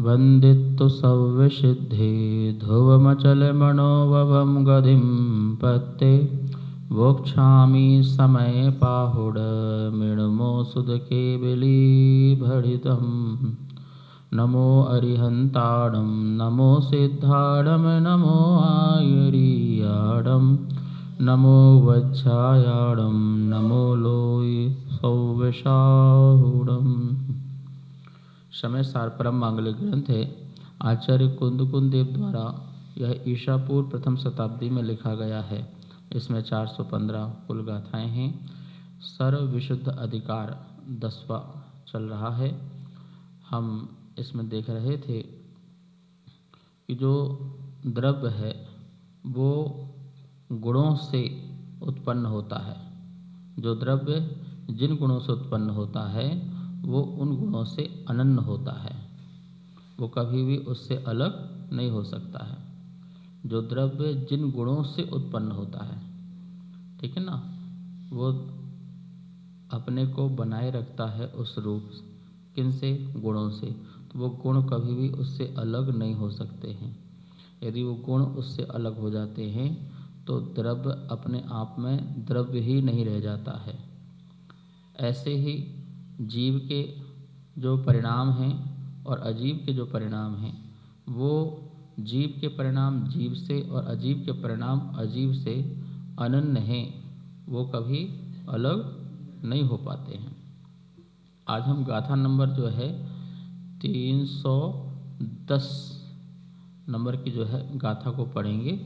वन्दितु सव्यसिद्धे ध्रुवमचलमनोभवं गतिं पत्ते वोक्षामि समये पाहुड मृण्मो सुदकेबिलीभरितम् नमो अरिहन्ताणं नमो सिद्धाणं नमो आयर्याणं नमो वज्रायाणं नमो लोय सौवशाहुडम्। समय सार परम मांगलिक ग्रंथ है। आचार्य कुंदकुंद देव द्वारा यह ईसा पूर्व प्रथम शताब्दी में लिखा गया है। इसमें 415 कुल गाथाएं हैं। सर्व विशुद्ध अधिकार 10वां चल रहा है। हम इसमें देख रहे थे कि जो द्रव्य है वो गुणों से उत्पन्न होता है। जो द्रव्य जिन गुणों से उत्पन्न होता है वो उन गुणों से अनन्य होता है, वो कभी भी उससे अलग नहीं हो सकता है। जो द्रव्य जिन गुणों से उत्पन्न होता है, ठीक है ना, वो अपने को बनाए रखता है उस रूप किन से, गुणों से। तो वो गुण कभी भी उससे अलग नहीं हो सकते हैं। यदि वो गुण उससे अलग हो जाते हैं तो द्रव्य अपने आप में द्रव्य ही नहीं रह जाता है। ऐसे ही जीव के जो परिणाम हैं और अजीव के जो परिणाम हैं, वो जीव के परिणाम जीव से और अजीव के परिणाम अजीव से अनन्य हैं, वो कभी अलग नहीं हो पाते हैं। आज हम गाथा नंबर जो है 310 नंबर की जो है गाथा को पढ़ेंगे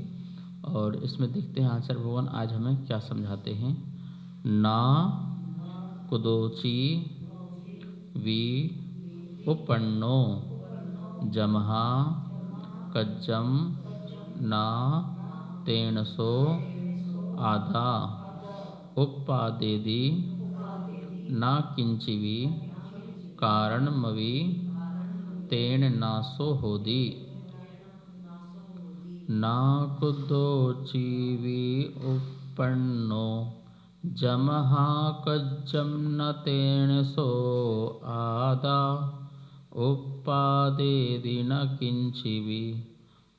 और इसमें देखते हैं आचार्य भगवान आज हमें क्या समझाते हैं। ना कुदोची वी उपन्नो जमहा कज्जम ना तेणसो आधा उपादेदि ना किंचिवी कारणमवि तेन नासो होदी। ना कुदोचीवी उपन्नो जमहा कज्जम न तेन सो आदा उपादेदि न किंचिवी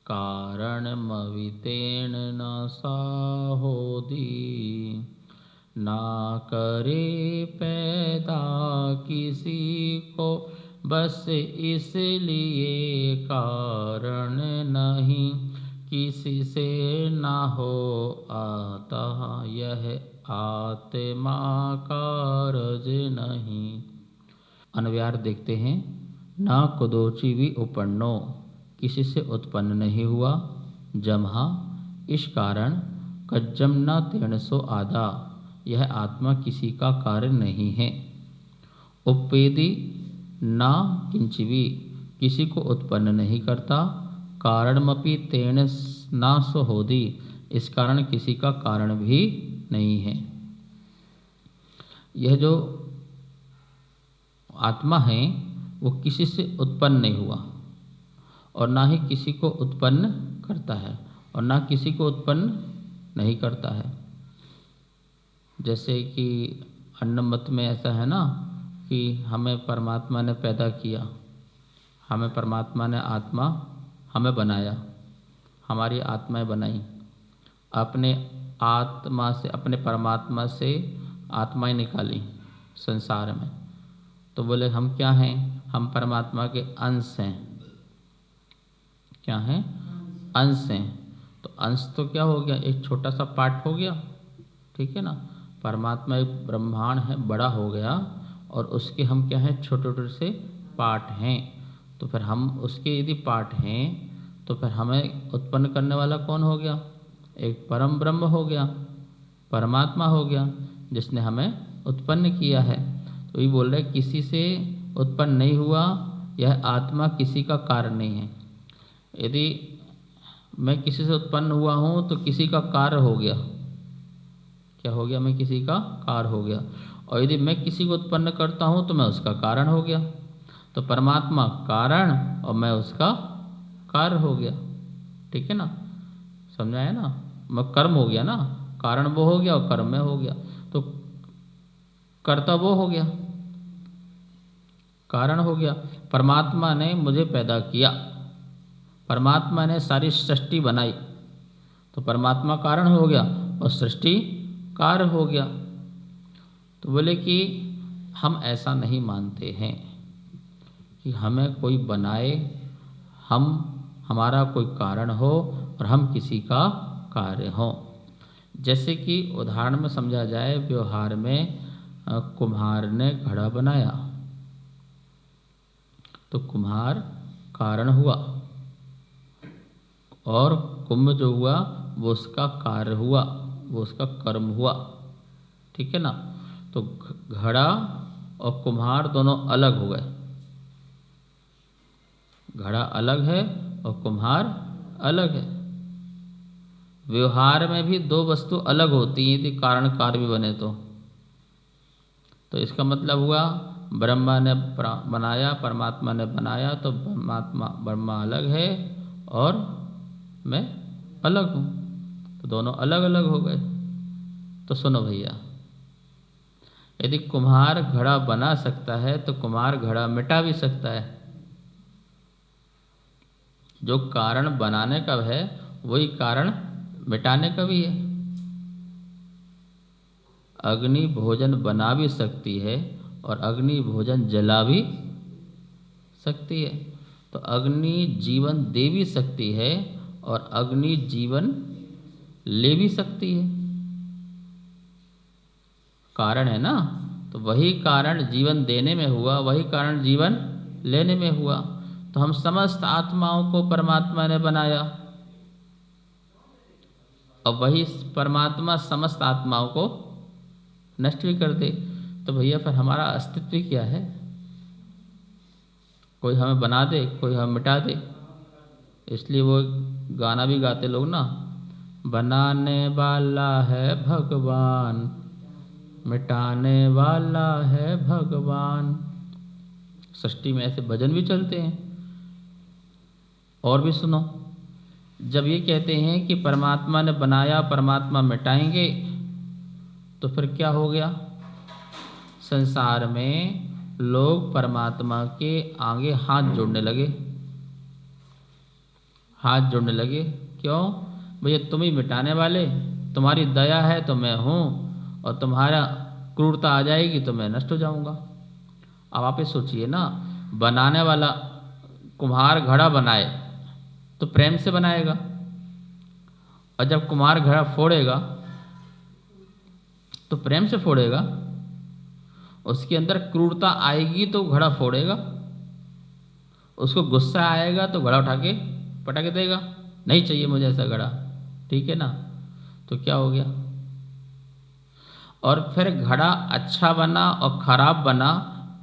कारणमवितेन न साहोदी। ना करे पैदा किसी को बस इसलिए कारण नहीं, किसी से ना हो आता यह आत्मा कारज नहीं। अन्वयार देखते हैं। ना कुदोची भी उपन्नो, किसी से उत्पन्न नहीं हुआ, जमहा इस कारण, कज्जम न तेणसो आदा यह आत्मा किसी का कारण नहीं है। उपेदि ना किंचिवी किसी को उत्पन्न नहीं करता, कारणमपि तेन नासो होदी इस कारण किसी का कारण भी नहीं है। यह जो आत्मा है वो किसी से उत्पन्न नहीं हुआ और ना ही किसी को उत्पन्न करता है और ना किसी को उत्पन्न नहीं करता है। जैसे कि अन्नमत में ऐसा है ना कि हमें परमात्मा ने पैदा किया, हमें परमात्मा ने आत्मा हमें बनाया, हमारी आत्माएं बनाई, अपने आत्मा से अपने परमात्मा से आत्माएं निकाली संसार में। तो बोले हम क्या हैं, हम परमात्मा के अंश हैं। क्या हैं? अंश हैं। तो अंश तो क्या हो गया, एक छोटा सा पार्ट हो गया, ठीक है ना। परमात्मा एक ब्रह्मांड है, बड़ा हो गया और उसके हम क्या हैं, छोटे छोटे से पार्ट हैं। तो फिर हम उसके यदि पार्ट हैं तो फिर हमें उत्पन्न करने वाला कौन हो गया, एक परम ब्रह्म हो गया, परमात्मा हो गया जिसने हमें उत्पन्न किया है। तो ये बोल रहे किसी से उत्पन्न नहीं हुआ, यह आत्मा किसी का कारण नहीं है। यदि मैं किसी से उत्पन्न हुआ हूँ तो किसी का कार्य हो गया, क्या हो गया, मैं किसी का कार्य हो गया। और यदि मैं किसी को उत्पन्न करता हूँ तो मैं उसका कारण हो गया। तो परमात्मा कारण और मैं उसका कार्य हो गया, ठीक है ना, समझाया ना। मैं कर्म हो गया ना, कारण वो हो गया और कर्म में हो गया, तो कर्ता वो हो गया। कारण हो गया। परमात्मा ने मुझे पैदा किया, परमात्मा ने सारी सृष्टि बनाई, तो परमात्मा कारण हो गया और सृष्टि कार्य हो गया। तो बोले कि हम ऐसा नहीं मानते हैं कि हमें कोई बनाए, हमारा कोई कारण हो और हम किसी का कार्य हो। जैसे कि उदाहरण में समझा जाए, व्यवहार में कुम्हार ने घड़ा बनाया तो कुम्हार कारण हुआ और कुंभ जो हुआ वो उसका कार्य हुआ, वो उसका कर्म हुआ, ठीक है ना। तो घड़ा और कुम्हार दोनों अलग हो गए, घड़ा अलग है और कुम्हार अलग है। व्यवहार में भी दो वस्तु अलग होती हैं यदि कारण कार्य भी बने तो इसका मतलब हुआ ब्रह्मा ने बनाया, परमात्मा ने बनाया, तो ब्रह्मा अलग है और मैं अलग हूँ, तो दोनों अलग अलग हो गए। तो सुनो भैया, यदि कुम्हार घड़ा बना सकता है तो कुम्हार घड़ा मिटा भी सकता है। जो कारण बनाने का है वही कारण मिटाने का भी है। अग्नि भोजन बना भी सकती है और अग्नि भोजन जला भी सकती है। तो अग्नि जीवन दे भी सकती है और अग्नि जीवन ले भी सकती है। कारण है ना, तो वही कारण जीवन देने में हुआ, वही कारण जीवन लेने में हुआ। तो हम समस्त आत्माओं को परमात्मा ने बनाया और वही परमात्मा समस्त आत्माओं को नष्ट भी कर दे। तो भैया फिर हमारा अस्तित्व क्या है? कोई हमें बना दे, कोई हमें मिटा दे। इसलिए वो गाना भी गाते लोग ना, बनाने वाला है भगवान, मिटाने वाला है भगवान। सृष्टि में ऐसे भजन भी चलते हैं। और भी सुनो, जब ये कहते हैं कि परमात्मा ने बनाया, परमात्मा मिटाएंगे, तो फिर क्या हो गया? संसार में लोग परमात्मा के आगे हाथ जोड़ने लगे, हाथ जोड़ने लगे। क्यों? भैया तुम ही मिटाने वाले, तुम्हारी दया है तो मैं हूँ, और तुम्हारा क्रूरता आ जाएगी तो मैं नष्ट हो जाऊंगा। अब आप ये सोचिए ना, बनाने वाला कुम्हार घड़ा बनाए तो प्रेम से बनाएगा, और जब कुम्हार घड़ा फोड़ेगा तो प्रेम से फोड़ेगा। उसके अंदर क्रूरता आएगी तो घड़ा फोड़ेगा, उसको गुस्सा आएगा तो घड़ा उठा के पटक देगा, नहीं चाहिए मुझे ऐसा घड़ा, ठीक है ना। तो क्या हो गया? और फिर घड़ा अच्छा बना और खराब बना,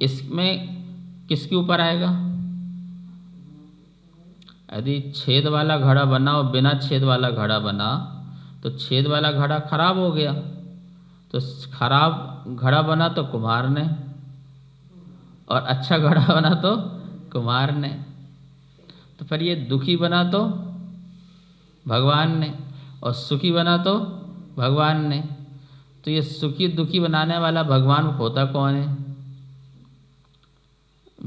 इसमें किसके ऊपर आएगा? यदि छेद वाला घड़ा बना और बिना छेद वाला घड़ा बना तो छेद वाला घड़ा खराब हो गया, तो खराब घड़ा बना तो कुम्हार ने, और अच्छा घड़ा बना तो कुम्हार ने। तो फिर ये दुखी बना तो भगवान ने, और सुखी बना तो भगवान ने। तो ये सुखी दुखी बनाने वाला भगवान होता कौन है?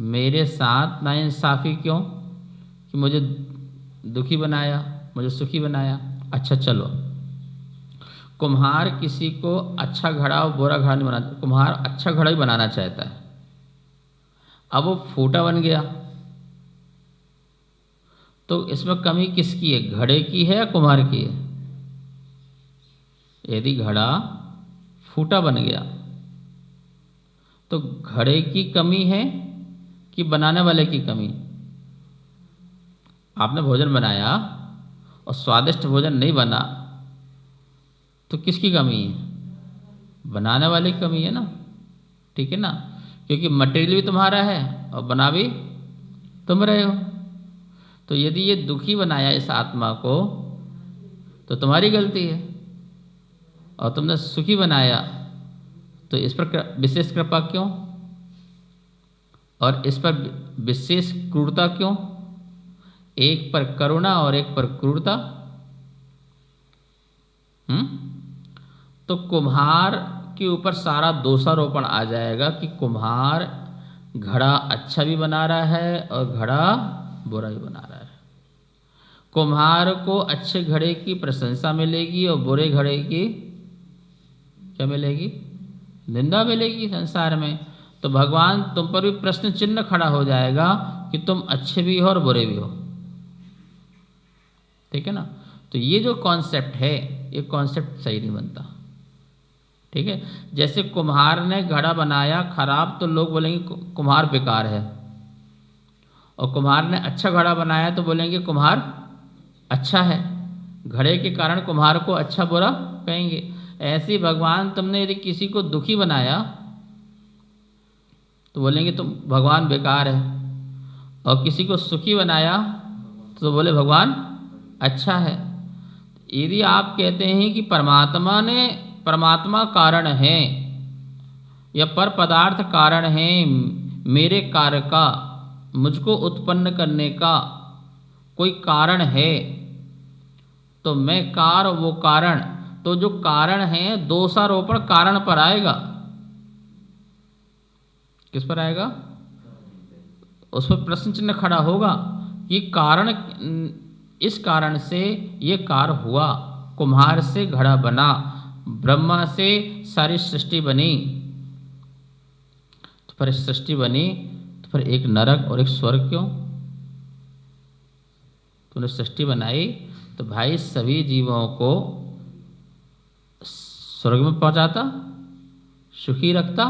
मेरे साथ नाइंसाफ़ी क्यों कि मुझे दुखी बनाया, मुझे सुखी बनाया। अच्छा चलो, कुम्हार किसी को अच्छा घड़ा और बुरा घड़ा नहीं बनाता, कुम्हार अच्छा घड़ा ही बनाना चाहता है। अब वो फूटा बन गया, तो इसमें कमी किसकी है? घड़े की है या कुम्हार की है? यदि घड़ा फूटा बन गया तो घड़े की कमी है कि बनाने वाले की कमी? आपने भोजन बनाया और स्वादिष्ट भोजन नहीं बना तो किसकी कमी है? बनाने वाले की कमी है ना, ठीक है ना, क्योंकि मटेरियल भी तुम्हारा है और बना भी तुम रहे हो। तो यदि ये दुखी बनाया इस आत्मा को तो तुम्हारी गलती है, और तुमने सुखी बनाया तो इस पर विशेष कृपा क्यों, और इस पर विशेष क्रूरता क्यों? एक पर करुणा और एक पर क्रूरता। तो कुम्हार के ऊपर सारा दोषारोपण आ जाएगा कि कुम्हार घड़ा अच्छा भी बना रहा है और घड़ा बुरा भी बना रहा है। कुम्हार को अच्छे घड़े की प्रशंसा मिलेगी और बुरे घड़े की क्या मिलेगी? निंदा मिलेगी संसार में। तो भगवान तुम पर भी प्रश्न चिन्ह खड़ा हो जाएगा कि तुम अच्छे भी हो और बुरे भी हो। ठीक है ना? तो ये जो कॉन्सेप्ट है, ये कॉन्सेप्ट सही नहीं बनता। ठीक है, जैसे कुम्हार ने घड़ा बनाया खराब तो लोग बोलेंगे कुम्हार बेकार है, और कुम्हार ने अच्छा घड़ा बनाया तो बोलेंगे कुम्हार अच्छा है। घड़े के कारण कुम्हार को अच्छा बुरा कहेंगे। ऐसे ही भगवान तुमने यदि किसी को दुखी बनाया तो बोलेंगे तुम भगवान बेकार है, और किसी को सुखी बनाया तो बोले भगवान अच्छा है। यदि आप कहते हैं कि परमात्मा कारण है या पर पदार्थ कारण है मेरे कार्य का, मुझको उत्पन्न करने का कोई कारण है, तो मैं कार वो कारण, तो जो कारण है दोषारोपण कारण पर आएगा। किस पर आएगा? उस पर प्रश्न चिन्ह खड़ा होगा कि कारण, इस कारण से ये कार्य हुआ, कुम्हार से घड़ा बना, ब्रह्मा से सारी सृष्टि बनी, तो फिर सृष्टि बनी तो फिर एक नरक और एक स्वर्ग क्यों? तूने सृष्टि बनाई तो भाई सभी जीवों को स्वर्ग में पहुंचाता, सुखी रखता,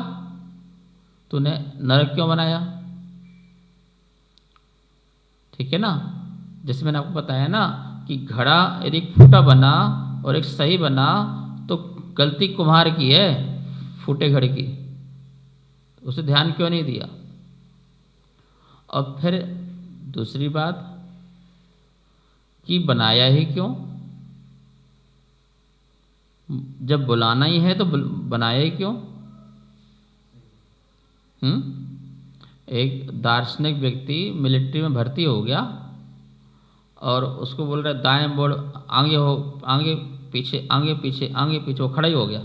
तूने नरक क्यों बनाया? ठीक है ना? जैसे मैंने आपको बताया ना कि घड़ा यदि एक फूटा बना और एक सही बना तो गलती कुम्हार की है फूटे घड़े की, उसे ध्यान क्यों नहीं दिया? और फिर दूसरी बात कि बनाया ही क्यों? जब बुलाना ही है तो बनाया ही क्यों? एक दार्शनिक व्यक्ति मिलिट्री में भर्ती हो गया और उसको बोल रहा है दाएं मोड़, आगे हो, आगे पीछे, आगे पीछे, आगे पीछे, वो खड़ा ही हो गया।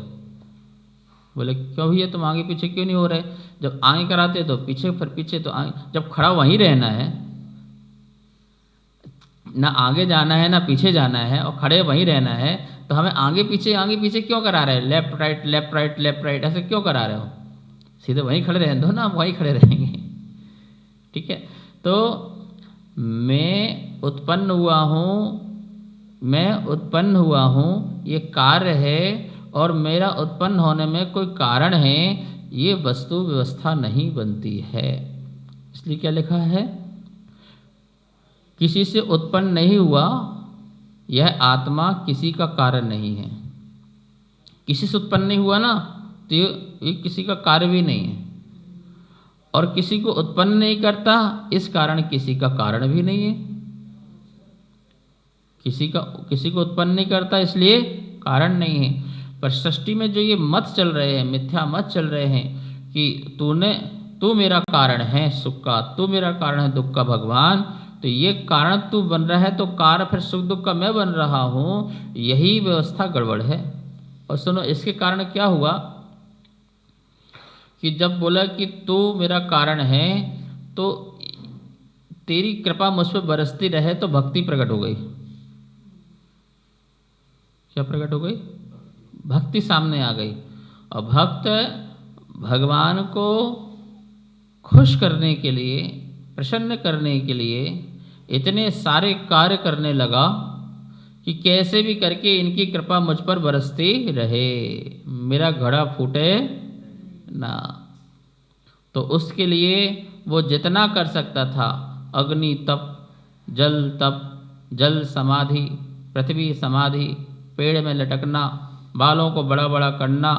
बोले क्यों भैया तुम आगे पीछे क्यों नहीं हो रहे? जब आगे कराते तो पीछे, फिर पीछे तो आगे, जब खड़ा वहीं रहना है, ना आगे जाना है ना पीछे जाना है और खड़े वहीं रहना है, तो हमें आगे पीछे क्यों करा रहे? Left right left right left right ऐसे क्यों करा रहे हो? सीधे वहीं खड़े रहने दो ना, हम वहीं खड़े रहेंगे। ठीक है, तो मैं उत्पन्न हुआ हूँ, ये कार्य है और मेरा उत्पन्न होने में कोई कारण है, ये वस्तु व्यवस्था नहीं बनती है। इसलिए क्या लिखा है? किसी से उत्पन्न नहीं हुआ, यह आत्मा किसी का कारण नहीं है। किसी से उत्पन्न नहीं हुआ ना, तो ये किसी का कार्य भी नहीं है, और किसी को उत्पन्न नहीं करता, इस कारण किसी का कारण भी नहीं है। किसी को उत्पन्न नहीं करता इसलिए कारण नहीं है। पर सृष्टि में जो ये मत चल रहे हैं, मिथ्या मत चल रहे हैं कि तू मेरा कारण है सुख का, तू मेरा कारण है दुख का भगवान, तो ये कारण तू बन रहा है तो कार्य फिर सुख दुख का मैं बन रहा हूँ, यही व्यवस्था गड़बड़ है। और सुनो, इसके कारण क्या हुआ कि जब बोला कि तू मेरा कारण है तो तेरी कृपा मुझ पर बरसती रहे, तो भक्ति प्रकट हो गई। क्या प्रकट हो गई? भक्ति सामने आ गई। और भक्त भगवान को खुश करने के लिए, प्रसन्न करने के लिए इतने सारे कार्य करने लगा कि कैसे भी करके इनकी कृपा मुझ पर बरसती रहे, मेरा घड़ा फूटे ना। तो उसके लिए वो जितना कर सकता था, अग्नि तप, जल समाधि, पृथ्वी समाधि, पेड़ में लटकना, बालों को बड़ा बड़ा करना,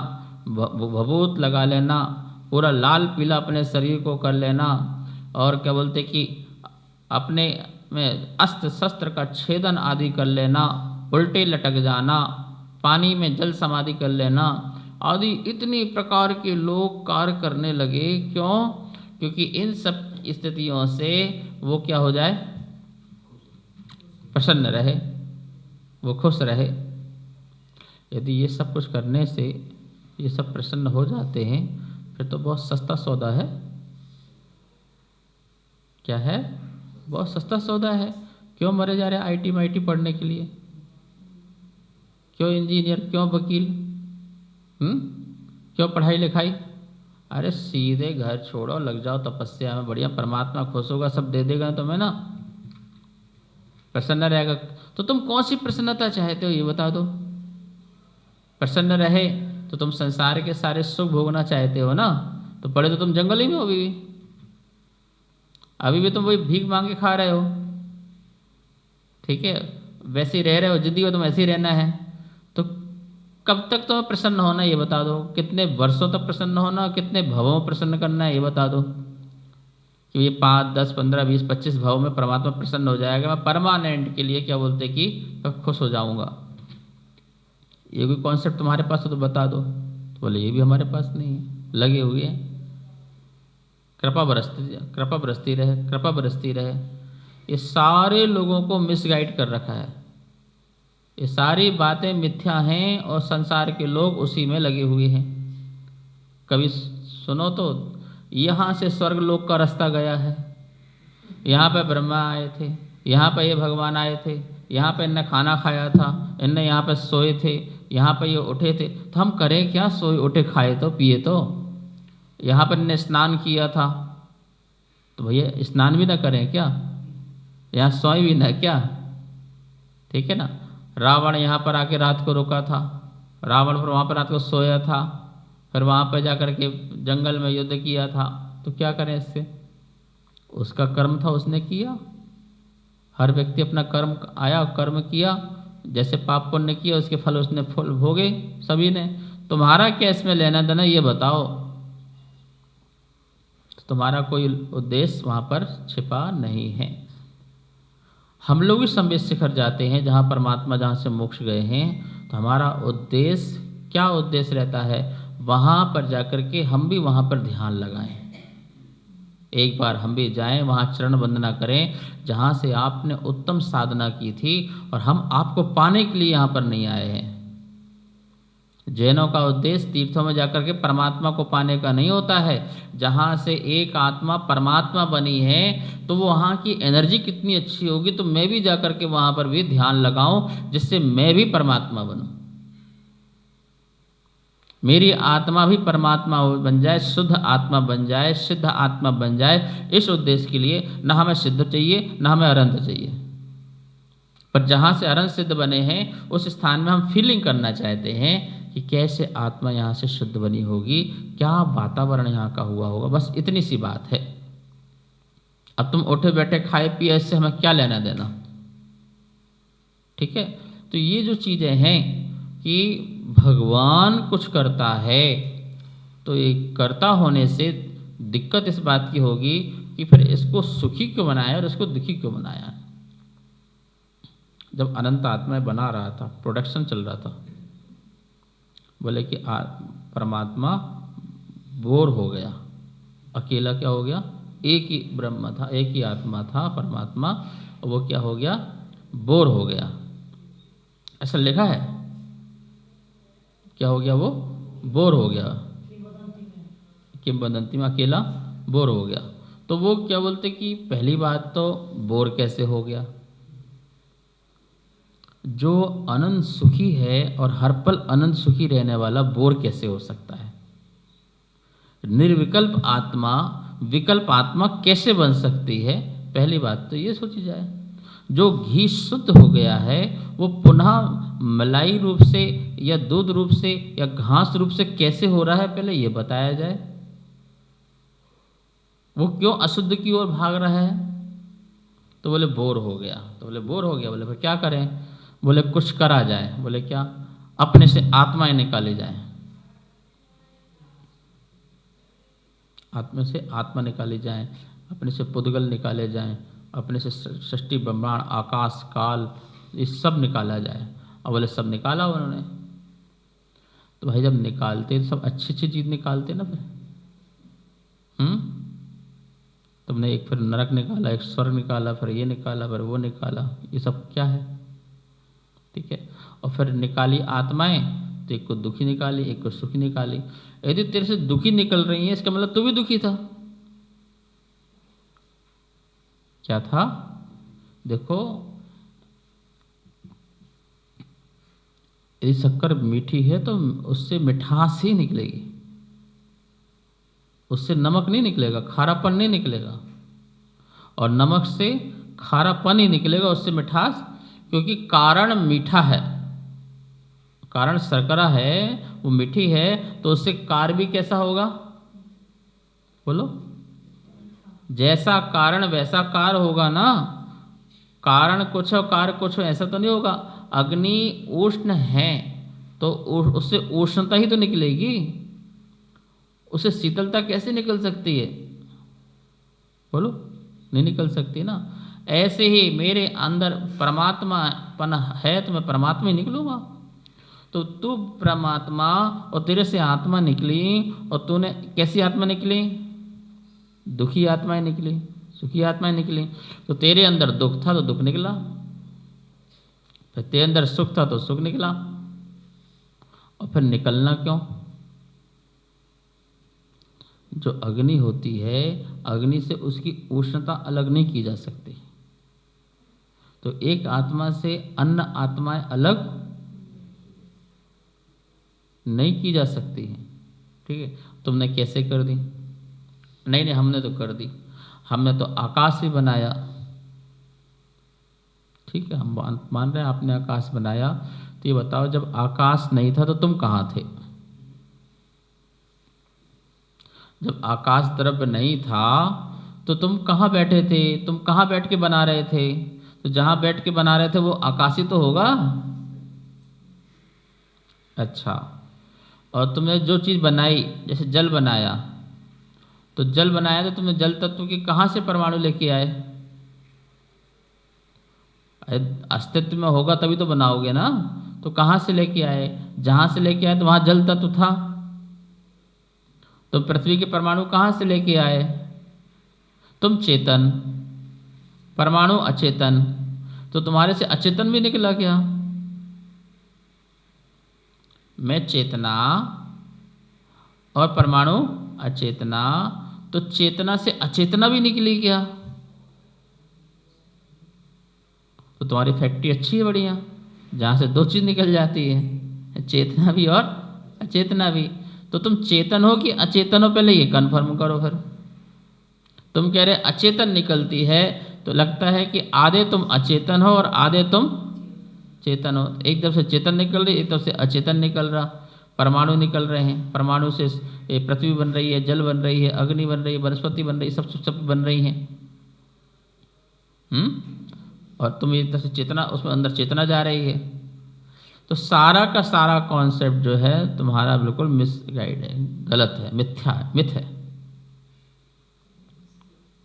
भभूत लगा लेना, पूरा लाल पीला अपने शरीर को कर लेना, और क्या बोलते कि अपने में अस्त्र शस्त्र का छेदन आदि कर लेना, उल्टे लटक जाना, पानी में जल समाधि कर लेना आदि, इतनी प्रकार के लोग कार्य करने लगे। क्यों? क्योंकि इन सब स्थितियों से वो क्या हो जाए? प्रसन्न रहे, वो खुश रहे। यदि ये सब कुछ करने से ये सब प्रसन्न हो जाते हैं, फिर तो बहुत सस्ता सौदा है। क्या है? बहुत सस्ता सौदा है। क्यों मरे जा रहे आईटी माईटी पढ़ने के लिए? क्यों इंजीनियर, क्यों वकील? क्यों पढ़ाई लिखाई? अरे सीधे घर छोड़ो, लग जाओ तपस्या में, बढ़िया परमात्मा खुश होगा, सब दे देगा तुम्हें ना, प्रसन्न रहेगा। तो तुम कौन सी प्रसन्नता चाहते हो ये बता दो। प्रसन्न रहे तो तुम संसार के सारे सुख भोगना चाहते हो ना, तो पड़े तो तुम जंगल ही में हो अभी भी तुम वही भीख मांग के खा रहे हो। ठीक है, वैसे ही रह रहे हो, जिंदगी में तुम ऐसे ही रहना है। तो कब तक तुम्हें प्रसन्न होना ये बता दो, कितने वर्षों तक प्रसन्न होना, कितने भवों में प्रसन्न करना है ये बता दो। कि ये 5, 10, 15, 20, 25 भाव में परमात्मा प्रसन्न हो जाएगा, मैं परमानेंट के लिए क्या बोलते कि खुश हो जाऊंगा। ये कोई कॉन्सेप्ट तुम्हारे पास हो तो बता दो। तो बोले ये भी हमारे पास नहीं है, लगे हुए हैं। कृपा बरसती रहे, कृपा बरसती रहे। ये सारे लोगों को मिसगाइड कर रखा है। ये सारी बातें मिथ्या हैं और संसार के लोग उसी में लगे हुए हैं। कभी सुनो तो यहाँ से स्वर्ग लोक का रास्ता गया है, यहाँ पे ब्रह्मा आए थे, यहाँ पे ये भगवान आए थे, यहाँ पे इनने खाना खाया था, इनने यहाँ पे सोए थे, यहाँ पे ये उठे थे। तो हम करें क्या? सोए उठे खाए तो पिए तो। यहाँ पर इनने स्नान किया था, तो भैया स्नान भी ना करें क्या? यहाँ सोए भी ना क्या? ठीक है ना। रावण यहाँ पर आके रात को रुका था, रावण पर वहाँ पर रात को सोया था, फिर वहाँ पर जाकर के जंगल में युद्ध किया था। तो क्या करें इससे? उसका कर्म था, उसने किया। हर व्यक्ति अपना कर्म आया, कर्म किया, जैसे पाप पुण्य किया उसके फल उसने फल भोगे सभी ने। तुम्हारा क्या इसमें लेना देना ये बताओ। तो तुम्हारा कोई उद्देश्य वहाँ पर छिपा नहीं है। हम लोग भी संवेद शिखर जाते हैं जहाँ परमात्मा जहाँ से मोक्ष गए हैं, तो हमारा उद्देश्य क्या उद्देश्य रहता है? वहाँ पर जाकर के हम भी वहाँ पर ध्यान लगाएं। एक बार हम भी जाएं, वहाँ चरण वंदना करें जहाँ से आपने उत्तम साधना की थी, और हम आपको पाने के लिए यहाँ पर नहीं आए हैं। जैनों का उद्देश्य तीर्थों में जाकर के परमात्मा को पाने का नहीं होता है। जहाँ से एक आत्मा परमात्मा बनी है, तो वो वहाँ की एनर्जी कितनी अच्छी होगी, तो मैं भी जाकर के वहाँ पर भी ध्यान लगाऊं जिससे मैं भी परमात्मा बनूं, मेरी आत्मा भी परमात्मा बन जाए, शुद्ध आत्मा बन जाए, सिद्ध आत्मा बन जाए। इस उद्देश्य के लिए न हमें सिद्ध चाहिए न हमें अनंत चाहिए, पर जहाँ से अनंत सिद्ध बने हैं उस स्थान में हम फीलिंग करना चाहते हैं कि कैसे आत्मा यहाँ से शुद्ध बनी होगी, क्या वातावरण यहाँ का हुआ होगा। बस इतनी सी बात है। अब तुम उठे बैठे खाए पिए, इससे हमें क्या लेना देना? ठीक है। तो ये जो चीज़ें हैं कि भगवान कुछ करता है, तो ये करता होने से दिक्कत इस बात की होगी कि फिर इसको सुखी क्यों बनाया और इसको दुखी क्यों बनाया। जब अनंत आत्मा बना रहा था, प्रोडक्शन चल रहा था, बोले कि परमात्मा बोर हो गया, अकेला क्या हो गया? एक ही ब्रह्म था, एक ही आत्मा था परमात्मा, और वो क्या हो गया? बोर हो गया। ऐसा लिखा है। क्या हो गया? वो बोर हो गया। किंवदंती में अकेला बोर हो गया। तो वो क्या बोलते कि पहली बात तो बोर कैसे हो गया? जो अनंत सुखी है और हर पल अनंत सुखी रहने वाला बोर कैसे हो सकता है? निर्विकल्प आत्मा विकल्प आत्मा कैसे बन सकती है? पहली बात तो ये सोची जाए। जो घी शुद्ध हो गया है वो पुनः मलाई रूप से या दूध रूप से या घास रूप से कैसे हो रहा है, पहले ये बताया जाए। वो क्यों अशुद्ध की ओर भाग रहा है? तो बोले बोर हो गया। तो बोले बोर हो गया, बोले फिर क्या करें? बोले कुछ करा जाए। बोले क्या? अपने से आत्माएं निकाली जाए। आत्मा से आत्मा निकाली जाए, अपने से पुद्गल निकाले जाएं, अपने से सृष्टि ब्रह्मांड आकाश काल ये सब निकाला जाए। और बोले सब निकाला उन्होंने। तो भाई जब निकालते सब अच्छी अच्छी चीज़ निकालते ना फिर। तुमने एक फिर नरक निकाला, एक स्वर्ग निकाला, फिर ये निकाला, फिर वो निकाला, ये सब क्या है? ठीक है। और फिर निकाली आत्माएं, तो एक को दुखी निकाली, एक को सुखी निकाली। यदि तेरे से दुखी निकल रही है, इसका मतलब तू भी दुखी था। क्या था? देखो, यदि शक्कर मीठी है तो उससे मिठास ही निकलेगी, उससे नमक नहीं निकलेगा, खारापन नहीं निकलेगा। और नमक से खारापन ही निकलेगा, उससे मिठास, क्योंकि कारण मीठा है, कारण शर्करा है, वो मीठी है, तो उससे कार भी कैसा होगा? बोलो। जैसा कारण वैसा कार होगा ना। कारण कुछ और कार्य कुछ हो, ऐसा तो नहीं होगा। अग्नि उष्ण है तो उससे उष्णता ही तो निकलेगी, उससे शीतलता कैसे निकल सकती है? बोलो, नहीं निकल सकती ना। ऐसे ही मेरे अंदर परमात्मापन है तो मैं परमात्मा ही निकलूंगा। तो तू परमात्मा और तेरे से आत्मा निकली, और तूने कैसी आत्मा निकली? दुखी आत्माएं निकली, सुखी आत्माएं निकली। तो तेरे अंदर दुख था तो दुख निकला, फिर तेरे अंदर सुख था तो सुख निकला। और फिर निकलना क्यों? जो अग्नि होती है, अग्नि से उसकी उष्णता अलग नहीं की जा सकती। तो एक आत्मा से अन्य आत्माएं अलग नहीं की जा सकती हैं। ठीक है, तुमने कैसे कर दी? नहीं नहीं, हमने तो कर दी, हमने तो आकाश ही बनाया। ठीक है, हम मान रहे हैं आपने आकाश बनाया। तो ये बताओ, जब आकाश नहीं था तो तुम कहाँ थे? जब आकाश द्रव्य नहीं था तो तुम कहाँ बैठे थे? तुम कहाँ बैठ के बना रहे थे? तो जहाँ बैठ के बना रहे थे वो आकाश ही तो होगा। अच्छा, और तुमने जो चीज़ बनाई, जैसे जल बनाया, तो जल बनाया तो तुमने जल तत्व के कहाँ से परमाणु लेके आए? अस्तित्व में होगा तभी तो बनाओगे ना। तो कहाँ से लेके आए? जहाँ से लेके आए तो वहाँ जल तत्व था। तो पृथ्वी के परमाणु कहाँ से लेके आए? तुम चेतन, परमाणु अचेतन, तो तुम्हारे से अचेतन भी निकला क्या? मैं चेतना और परमाणु अचेतना, तो चेतना से अचेतना भी निकली क्या? तो तुम्हारी फैक्ट्री अच्छी है, बढ़िया, जहाँ से दो चीज़ निकल जाती है, चेतना भी और अचेतना भी। तो तुम चेतन हो कि अचेतन हो, पहले ये कन्फर्म करो। फिर तुम कह रहे अचेतन निकलती है, तो लगता है कि आधे तुम अचेतन हो और आधे तुम चेतन हो। एक तरफ से चेतन निकल रही, एक तरफ से अचेतन निकल रहा। परमाणु निकल रहे हैं, परमाणु से ये पृथ्वी बन रही है, जल बन रही है, अग्नि बन रही है, वनस्पति बन रही है, सब बन रही हैं। और तुम एक तरफ से चेतना, उसमें अंदर चेतना जा रही है। तो सारा का सारा कॉन्सेप्ट जो है तुम्हारा बिल्कुल मिसगाइड है, गलत है, मिथ्या है, मिथ है।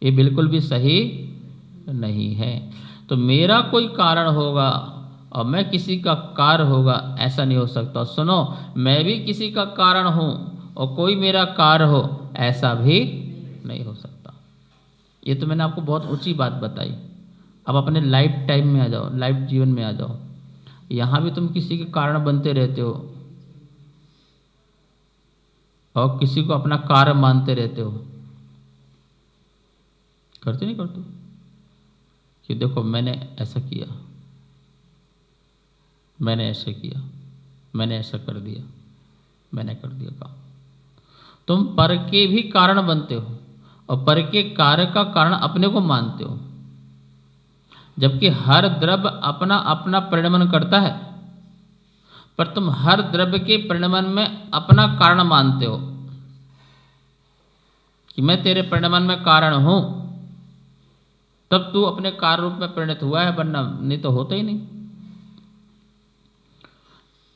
ये बिल्कुल भी सही नहीं है। तो मेरा कोई कारण होगा और मैं किसी का कार्य होगा, ऐसा नहीं हो सकता। सुनो, मैं भी किसी का कारण हूँ और कोई मेरा कार्य हो, ऐसा भी नहीं हो सकता। ये तो मैंने आपको बहुत ऊंची बात बताई। अब अपने लाइफ टाइम में आ जाओ, लाइफ जीवन में आ जाओ। यहाँ भी तुम किसी के कारण बनते रहते हो और किसी को अपना कार्य मानते रहते हो। करते नहीं करते? कि देखो, मैंने ऐसा किया, मैंने ऐसे किया, मैंने ऐसा कर दिया, मैंने कर दिया काम। तुम पर के भी कारण बनते हो और पर के कार्य का कारण अपने को मानते हो, जबकि हर द्रव्य अपना अपना परिणमन करता है, पर तुम हर द्रव्य के परिणमन में अपना कारण मानते हो कि मैं तेरे परिणमन में कारण हूं, तब तू अपने कार्य रूप में परिणत हुआ है, वरना नहीं तो होता ही नहीं।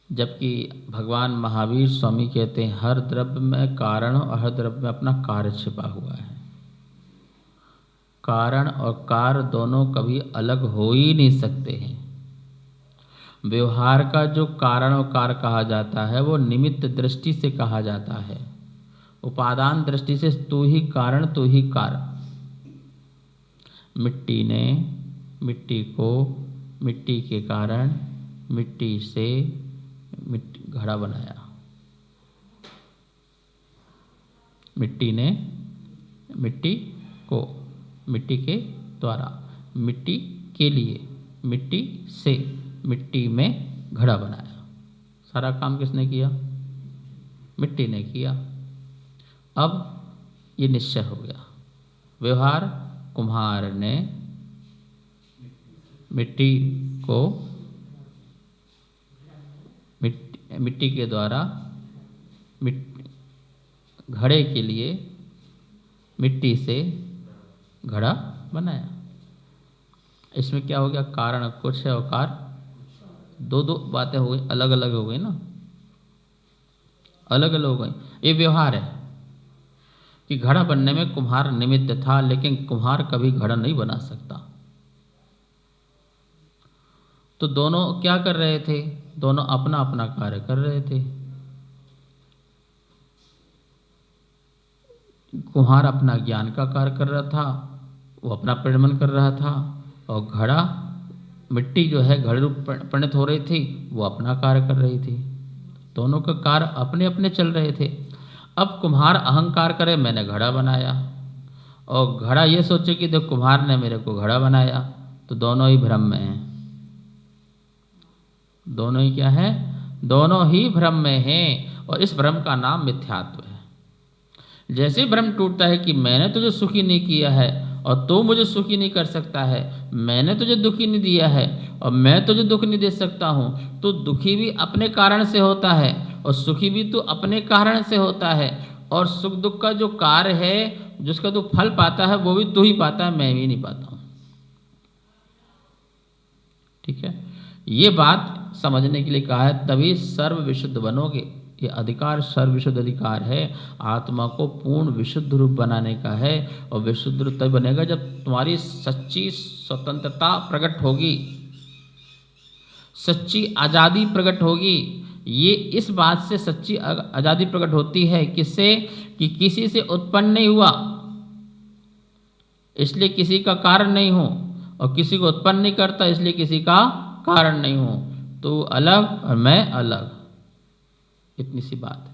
जबकि भगवान महावीर स्वामी कहते हैं हर द्रव्य में कारण और हर द्रव्य में अपना कार्य छिपा हुआ है। कारण और कार्य दोनों कभी अलग हो ही नहीं सकते हैं। व्यवहार का जो कारण और कार्य कहा जाता है वो निमित्त दृष्टि से कहा जाता है, उपादान दृष्टि से तू ही कारण तू ही कार्य। मिट्टी ने मिट्टी को मिट्टी के कारण मिट्टी से मिट्टी घड़ा बनाया। मिट्टी ने मिट्टी को मिट्टी के द्वारा मिट्टी के लिए मिट्टी से मिट्टी में घड़ा बनाया। सारा काम किसने किया? मिट्टी ने किया। अब ये निश्चय हो गया। व्यवहार कुम्हार ने मिट्टी को मिट्टी के द्वारा घड़े के लिए मिट्टी से घड़ा बनाया। इसमें क्या हो गया? कारण कुछ है और कार्य दो दो बातें हो गई, अलग अलग हो गई ना, अलग अलग हो गई। ये व्यवहार है कि घड़ा बनने में कुम्हार निमित्त था, लेकिन कुम्हार कभी घड़ा नहीं बना सकता। तो दोनों क्या कर रहे थे? दोनों अपना अपना कार्य कर रहे थे। कुम्हार अपना ज्ञान का कार्य कर रहा था, वो अपना परिणमन कर रहा था, और घड़ा मिट्टी जो है घड़े रूप परिणत हो रही थी, वो अपना कार्य कर रही थी। दोनों का कार्य अपने अपने चल रहे थे। अब कुम्हार अहंकार करे मैंने घड़ा बनाया, और घड़ा ये सोचे कि देख कुम्हार ने मेरे को घड़ा बनाया, तो दोनों ही भ्रम में हैं। दोनों ही क्या है? दोनों ही भ्रम में हैं, और इस भ्रम का नाम मिथ्यात्व है। जैसे भ्रम टूटता है कि मैंने तुझे सुखी नहीं किया है और तू मुझे सुखी नहीं कर सकता है, मैंने तुझे दुखी नहीं दिया है और मैं तुझे दुख नहीं दे सकता हूँ, तो दुखी भी अपने कारण से होता है और सुखी भी तो अपने कारण से होता है, और सुख दुख का जो कार्य है जिसका तू फल पाता है वो भी तू ही पाता है, मैं भी नहीं पाता हूँ। ठीक है, ये बात समझने के लिए कहा है, तभी सर्व विशुद्ध बनोगे। ये अधिकार सर्व विशुद्ध अधिकार है, आत्मा को पूर्ण विशुद्ध रूप बनाने का है, और विशुद्ध रूप तब बनेगा जब तुम्हारी सच्ची स्वतंत्रता प्रकट होगी, सच्ची आज़ादी प्रकट होगी। ये इस बात से सच्ची आज़ादी प्रकट होती है किससे? कि किसी से उत्पन्न नहीं हुआ इसलिए किसी का कारण नहीं हूँ, और किसी को उत्पन्न नहीं करता इसलिए किसी का कारण नहीं हूँ। तो अलग और मैं अलग, इतनी सी बात है।